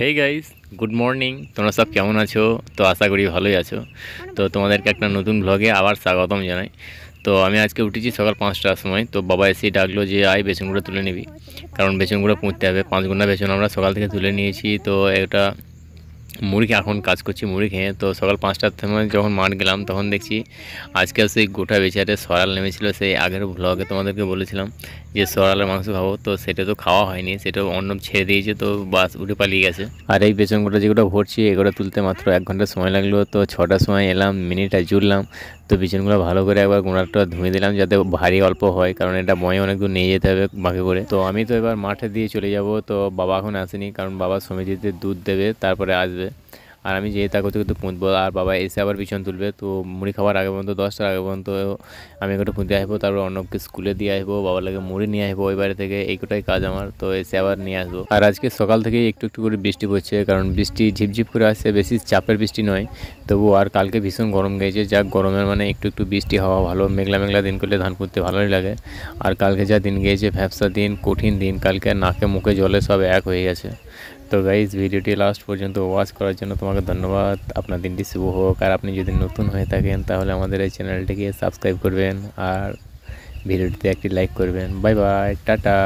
Hey guys, good morning. তোমরা সব কেমন আছো? তো আশা করি ভালোই আছো। তো তোমাদেরকে একটা নতুন ব্লগে আবার স্বাগতম জানাই। তো আমি আজকে উঠেছি সকাল 5টার সময়। তো বাবা এসেই ডাকলো যে আয় বেসনগুলো তুলে নিবি, কারণ বেসনগুলো পুঁততে হবে। 5 গুণা বেসন আমরা সকাল থেকে তুলে নিয়েছি। তো এটা মুড়ি এখন কাজ করছি মুড়ি খেয়ে। তো সকাল 5টার সময় যখন মাঠ গেলাম তখন দেখছি আজকে সেই গোটা বেচারে সরাল নেমেছিল। সেই আগের ব্লগে তোমাদেরকে বলেছিলাম যে সরালের মাংস খাবো, তো সেটা তো খাওয়া হয়নি, সেটা অন্য ছেড়ে দিয়েছে। তো বাস উঠে পালিয়ে গেছে। আর এই বেসনগুলো যেগুলো ভরছি এগুলো তুলতে মাত্র 1 ঘন্টা সময় লাগলো। তো 6টার সময় এলাম, মিনিটটা জুড়লাম। তো বেসনগুলো ভালো করে একবার গুঁড়াটা ধুয়ে দিলাম যাতে ভারী অল্প হয়, কারণ এটা বয়ে অনেক দূর নিয়ে যেতে হবে বাঁকে করে। তো আমি তো এবার মাঠে দিয়ে চলে যাব। তো বাবা এখন আসেনি, কারণ বাবা সমিতিতে দুধ দেবে তারপরে আসবে। আর আমি যেয়ে তা করতে করতে পুঁতবো, আর বাবা এসে আবার পিছন তুলবে। তো মুড়ি খাবার আগে পর্যন্ত 10টার আগে পর্যন্ত আমি একটু পুঁতে আসবো, তারপর অর্ণবকে স্কুলে দিয়ে আসবো, বাবার লাগে মুড়ি নিয়ে আসবো ওই বাড়ি থেকে। এই কোটাই কাজ আমার। তো এসে আবার নিয়ে আসবো। আর আজকে সকাল থেকেই একটু একটু করে বৃষ্টি পড়ছে, কারণ বৃষ্টি ঝিপঝিপ করে আসছে, বেশি চাপের বৃষ্টি নয় তবু। আর কালকে ভীষণ গরম গেছে, যা গরমের মানে একটু একটু বৃষ্টি হওয়া ভালো। মেঘলা মেঘলা দিন করলে ধান পুঁততে ভালোই লাগে। আর কালকে যা দিন গিয়েছে, ভ্যাবসা দিন, কঠিন দিন, কালকে নাকে মুখে জলে সব এক হয়ে গেছে। তো গাইজ, ভিডিওটি লাস্ট পর্যন্ত ওয়াচ করার জন্য তোমাকে ধন্যবাদ। আপনার দিনটি শুভ হোক। আর আপনি যদি নতুন হয়ে থাকেন তাহলে আমাদের এই চ্যানেলটিকে সাবস্ক্রাইব করবেন আর ভিডিওটিতে একটি লাইক করবেন। Bye bye, tata.